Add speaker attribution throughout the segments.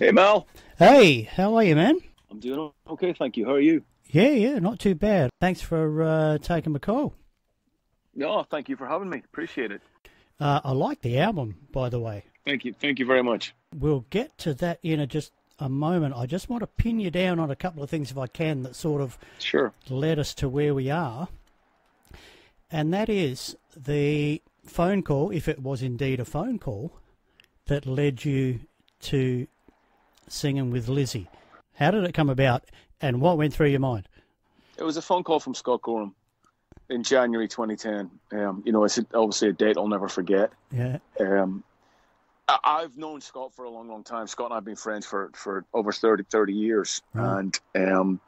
Speaker 1: Hey, Mal.
Speaker 2: Hey, how are you, man?
Speaker 1: I'm doing okay, thank you. How are you?
Speaker 2: Yeah, not too bad. Thanks for taking my call.
Speaker 1: No, thank you for having me. Appreciate it.
Speaker 2: I like the album, by the way.
Speaker 1: Thank you. Thank you very much.
Speaker 2: We'll get to that in just a moment. I just want to pin you down on a couple of things, if I can, that sort of
Speaker 1: Sure.
Speaker 2: led us to where we are. And that is the phone call, if it was indeed a phone call, that led you to singing with Lizzy. How did it come about, and what went through your mind?
Speaker 1: It was a phone call from Scott Gorham in January 2010. It's obviously a date I'll never forget.
Speaker 2: Yeah.
Speaker 1: I've known Scott for a long, long time. Scott and I have been friends for over 30 years.
Speaker 2: Right.
Speaker 1: And,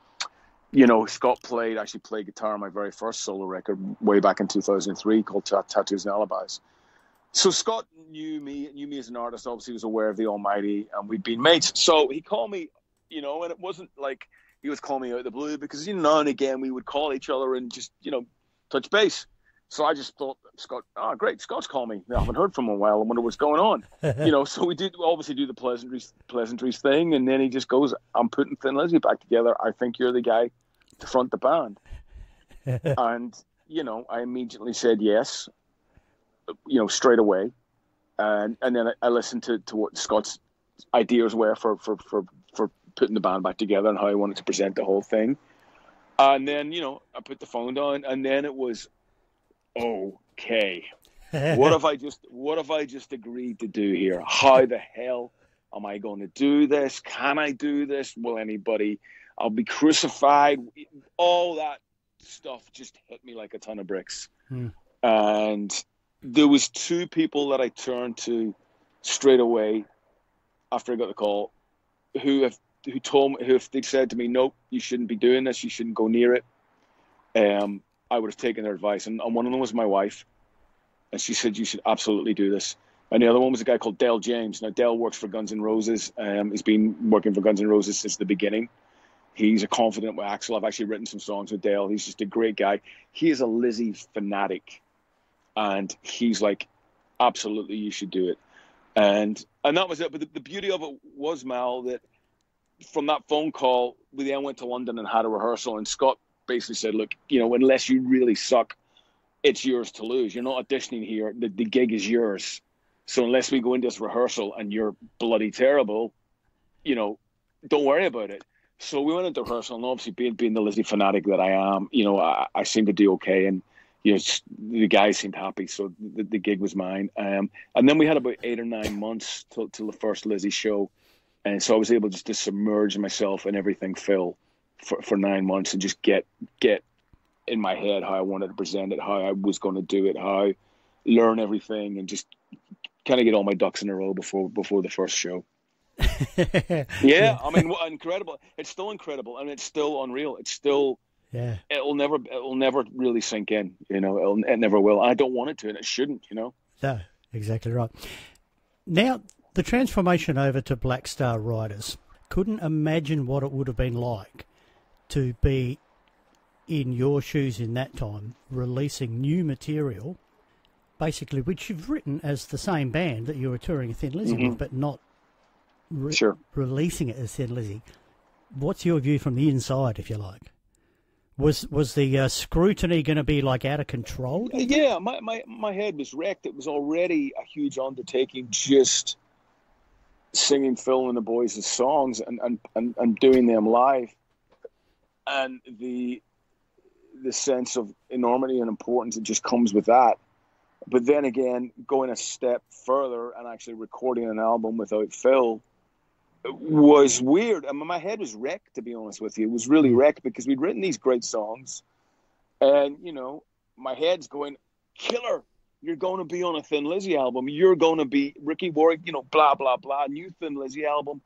Speaker 1: Scott actually played guitar on my very first solo record way back in 2003 called Tattoos and Alibis. So Scott knew me as an artist. Obviously, he was aware of the Almighty, and we'd been mates. So he called me, and it wasn't like he was calling me out of the blue, because now and again we would call each other and just, touch base. So I just thought, Scott, great, Scott's calling me. I haven't heard from him in a while. I wonder what's going on. So we obviously do the pleasantries thing, and then he just goes, I'm putting Thin Lizzy back together. I think you're the guy to front the band. And, I immediately said yes, straight away. And then I listened to what Scott's ideas were for putting the band back together and how he wanted to present the whole thing. And then, I put the phone down, and then it was, okay, what have I just agreed to do here? How the hell am I going to do this? Can I do this? Will anybody? I'll be crucified. All that stuff just hit me like a ton of bricks. And there was two people that I turned to straight away after I got the call, who if they said to me, nope, you shouldn't be doing this, you shouldn't go near it, I would have taken their advice. And one of them was my wife, and she said, you should absolutely do this. And the other one was a guy called Dale James. Now, Dale works for Guns N' Roses. He's been working for Guns N' Roses since the beginning. He's a confident with Axl. I've actually written some songs with Dale. He's just a great guy. He is a Lizzy fanatic, and he's like, absolutely, you should do it. And that was it. But the beauty of it was, Mal, that from that phone call, we then went to London and had a rehearsal, and Scott basically said, look, unless you really suck, it's yours to lose. You're not auditioning here. The gig is yours. So unless we go into this rehearsal and you're bloody terrible, don't worry about it. So we went into rehearsal, and obviously being the Lizzy fanatic that I am, I seemed to do okay. And, the guys seemed happy. So the gig was mine. And then we had about 8 or 9 months till the first Lizzy show. And so I was able just to submerge myself in everything, Phil, for 9 months, and just get in my head how I wanted to present it, how I was going to do it, how I learn everything, and just kind of get all my ducks in a row before the first show. Yeah, I mean, incredible. It's still incredible, and it's still unreal. It's still, it'll never really sink in, it never will. I don't want it to, and it shouldn't, No,
Speaker 2: exactly right. Now, the transformation over to Black Star Riders, couldn't imagine what it would have been like to be in your shoes in that time, releasing new material, basically, which you've written as the same band that you were touring Thin Lizzy with, but not releasing it as Thin Lizzy. What's your view from the inside, if you like? Was the scrutiny going to be like out of control?
Speaker 1: Yeah, my head was wrecked. It was already a huge undertaking, just singing Phil and the boys' songs and doing them live, and the sense of enormity and importance that just comes with that. But then again, going a step further and actually recording an album without Phil was weird. I mean, my head was wrecked, to be honest with you. It was really wrecked, because we'd written these great songs, and my head's going, killer, you're going to be on a Thin Lizzy album, you're going to be Ricky Warwick, blah blah blah, new Thin Lizzy album,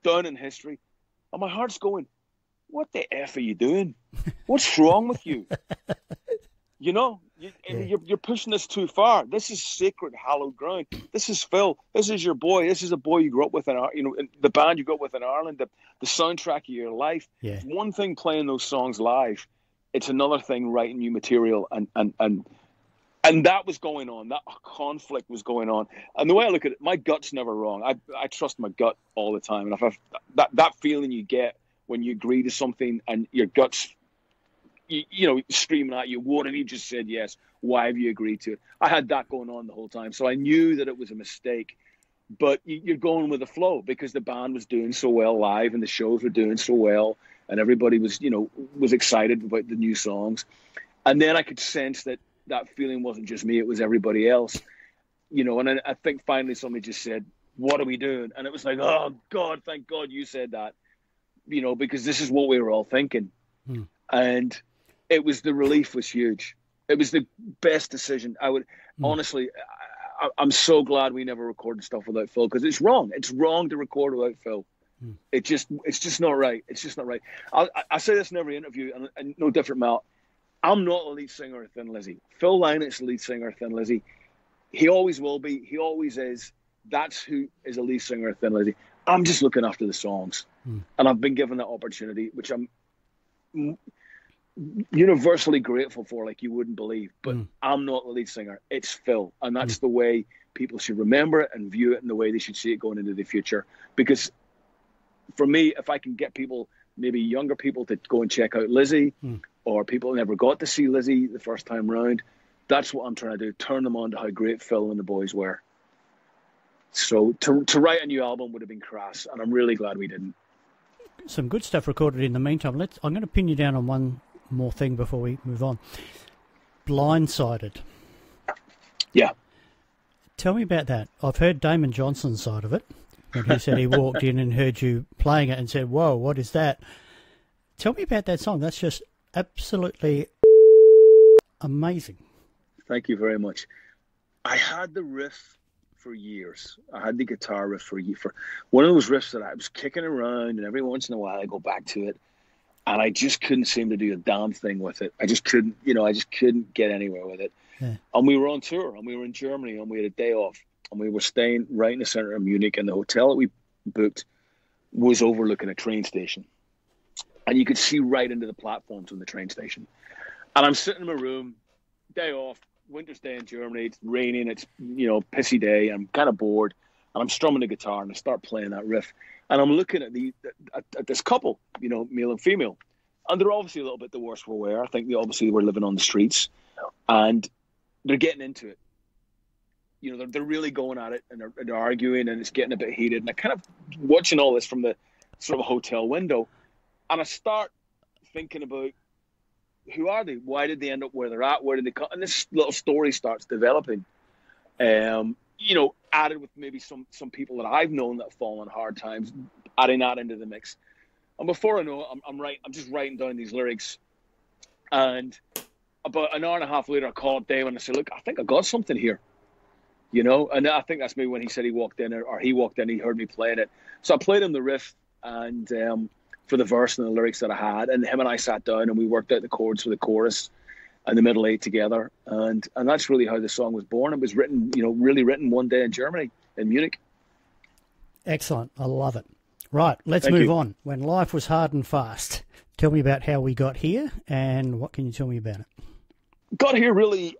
Speaker 1: down in history. And my heart's going, what the F are you doing? What's wrong with you? You're pushing this too far. This is sacred, hallowed ground. This is Phil. This is your boy. This is a boy you grew up with in the band you grew up with in Ireland, the soundtrack of your life.
Speaker 2: Yeah.
Speaker 1: It's one thing playing those songs live. It's another thing writing new material and And that was going on. That conflict was going on. And the way I look at it, my gut's never wrong. I trust my gut all the time. And if I've, that feeling you get when you agree to something and your gut's, screaming at you, what have you just said yes? Why have you agreed to it? I had that going on the whole time. So I knew that it was a mistake. But you're going with the flow because the band was doing so well live and the shows were doing so well. And everybody was, was excited about the new songs. And then I could sense that feeling wasn't just me, it was everybody else, and I think finally somebody just said, what are we doing? And it was like, oh God, thank God you said that, because this is what we were all thinking. And it was, the relief was huge. It was the best decision. I would honestly, I'm so glad we never recorded stuff without Phil, because it's wrong to record without Phil. It's just not right. It's just not right. I say this in every interview, and no different, Mal. I'm not the lead singer of Thin Lizzy. Phil Lynot's the lead singer of Thin Lizzy. He always will be. He always is. That's who is the lead singer of Thin Lizzy. I'm just looking after the songs. And I've been given that opportunity, which I'm universally grateful for, like you wouldn't believe. But I'm not the lead singer. It's Phil. And that's the way people should remember it and view it, and the way they should see it going into the future. Because for me, if I can get people, maybe younger people, to go and check out Lizzy, or people who never got to see Lizzy the first time round, that's what I'm trying to do, turn them on to how great Phil and the boys were. So to write a new album would have been crass, and I'm really glad we didn't.
Speaker 2: Some good stuff recorded in the meantime. I'm going to pin you down on one more thing before we move on. Blindsided. Yeah. Tell me about that. I've heard Damon Johnson's side of it, when he said he walked in and heard you playing it and said, whoa, what is that? Tell me about that song. That's just absolutely amazing.
Speaker 1: Thank you very much. I had the riff for years. I had the guitar riff for one of those riffs that I was kicking around, and every once in a while I go back to it, and I just couldn't seem to do a damn thing with it. I just couldn't, I just couldn't get anywhere with it. Yeah. And we were on tour, and we were in Germany, and we had a day off, and we were staying right in the center of Munich, and the hotel that we booked was overlooking a train station. And you could see right into the platforms on the train station. And I'm sitting in my room, day off, winter's day in Germany, it's raining, it's, pissy day, I'm kind of bored, and I'm strumming the guitar, and I start playing that riff. And I'm looking at at this couple, male and female. And they're obviously a little bit the worse for wear. I think they obviously were living on the streets. And they're getting into it. They're really going at it, and they're arguing, and it's getting a bit heated. And I kind of watching all this from the sort of hotel window. And I start thinking about, who are they? Why did they end up where they're at? Where did they come? And this little story starts developing. Added with maybe some people that I've known that have fallen hard times, adding that into the mix. And before I know it, I'm just writing down these lyrics. And about an hour and a half later, I call up Dave and I say, look, I think I got something here. And I think that's maybe when he said he walked in, he heard me playing it. So I played him the riff, and for the verse and the lyrics that I had, and him and I sat down and we worked out the chords for the chorus and the middle eight together, and that's really how the song was born. It was written, really written one day in Germany, in Munich.
Speaker 2: Excellent. I love it. Right, let's move on. When life was hard and fast, tell me about how we got here, and what can you tell me about it?
Speaker 1: Got here really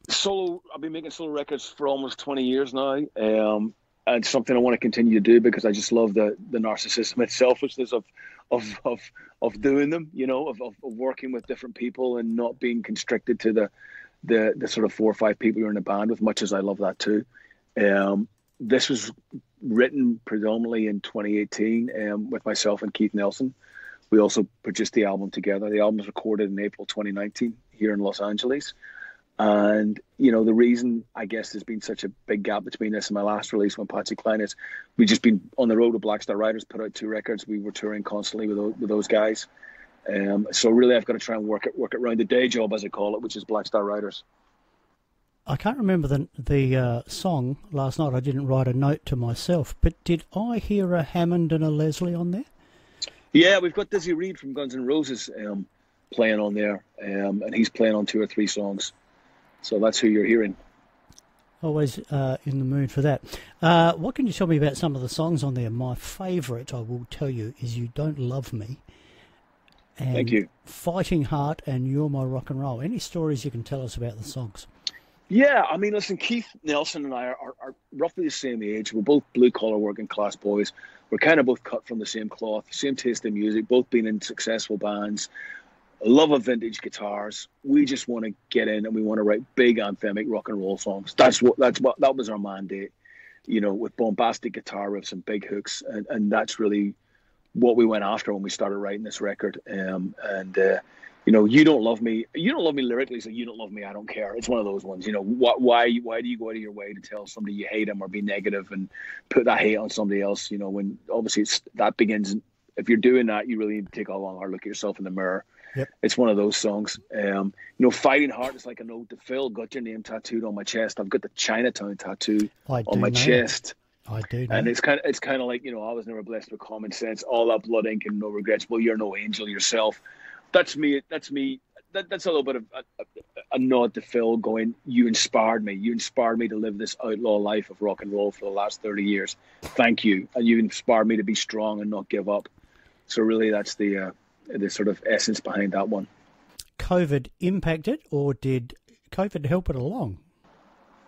Speaker 1: solo. I've been making solo records for almost 20 years now, and it's something I want to continue to do because I just love the narcissism and selfishness of doing them, of working with different people and not being constricted to the sort of 4 or 5 people you're in a band with, much as I love that too. This was written predominantly in 2018 with myself and Keith Nelson. We also produced the album together. The album was recorded in April 2019 here in Los Angeles. And, the reason, I guess, there's been such a big gap between this and my last release, When Patsy Cline, is we've just been on the road with Black Star Riders, put out 2 records. We were touring constantly with those guys. So really, I've got to try and work it around the day job, as I call it, which is Black Star Riders.
Speaker 2: I can't remember the song last night. I didn't write a note to myself, but did I hear a Hammond and a Leslie on there?
Speaker 1: Yeah, we've got Dizzy Reed from Guns N' Roses playing on there, and he's playing on 2 or 3 songs. So that's who you're hearing.
Speaker 2: Always in the mood for that. What can you tell me about some of the songs on there? My favourite, I will tell you, is You Don't Love Me. And
Speaker 1: Thank you.
Speaker 2: Fighting Heart and You're My Rock and Roll. Any stories you can tell us about the songs?
Speaker 1: Yeah, I mean, listen, Keith Nelson and I are roughly the same age. We're both blue-collar working class boys. We're kind of both cut from the same cloth, same taste in music, both been in successful bands, love of vintage guitars. We just want to get in and we want to write big anthemic rock and roll songs. That was our mandate, with bombastic guitar riffs and big hooks, and that's really what we went after when we started writing this record. You don't love me. You don't love me lyrically, so you don't love me. I don't care. It's one of those ones. Why do you go out of your way to tell somebody you hate them or be negative and put that hate on somebody else? When obviously that begins. If you're doing that, you really need to take a long hard look at yourself in the mirror.
Speaker 2: Yep.
Speaker 1: It's one of those songs. Fighting Heart is like an ode to Phil. Got your name tattooed on my chest. I've got the Chinatown tattoo on my chest.
Speaker 2: I do know.
Speaker 1: And it's kind of like, I was never blessed with common sense. All that blood, ink, and no regrets. Well, you're no angel yourself. That's me. That's a little bit of a nod to Phil going, you inspired me. You inspired me to live this outlaw life of rock and roll for the last 30 years. Thank you. And you inspired me to be strong and not give up. So really that's the sort of essence behind that one.
Speaker 2: COVID impacted, or did COVID help it along?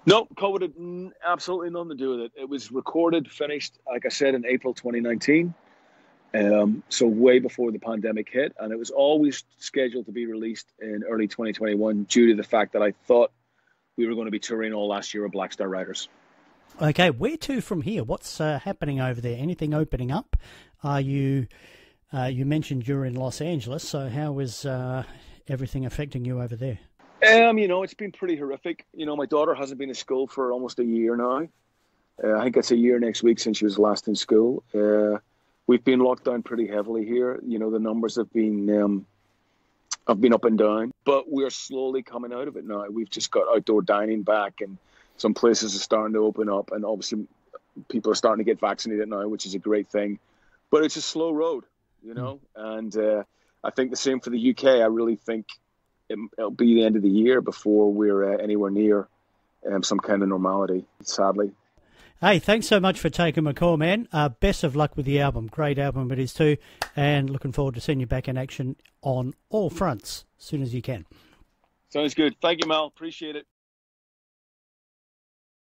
Speaker 1: No, COVID had absolutely nothing to do with it. It was recorded, finished, like I said, in April 2019. So way before the pandemic hit, and it was always scheduled to be released in early 2021 due to the fact that I thought we were going to be touring all last year with Black Star Riders.
Speaker 2: Okay, where to from here? What's happening over there? Anything opening up? Are you mentioned you're in Los Angeles, so how is everything affecting you over there?
Speaker 1: It's been pretty horrific. My daughter hasn't been in school for almost a year now. I think it's a year next week since she was last in school. We've been locked down pretty heavily here. The numbers have been up and down, but we're slowly coming out of it now. We've just got outdoor dining back, and some places are starting to open up, and obviously people are starting to get vaccinated now, which is a great thing. But it's a slow road, and I think the same for the UK. I really think it'll be the end of the year before we're anywhere near some kind of normality, sadly.
Speaker 2: Hey, thanks so much for taking my call, man. Best of luck with the album. Great album it is too. And looking forward to seeing you back in action on all fronts as soon as you can.
Speaker 1: Sounds good. Thank you, Mal. Appreciate it.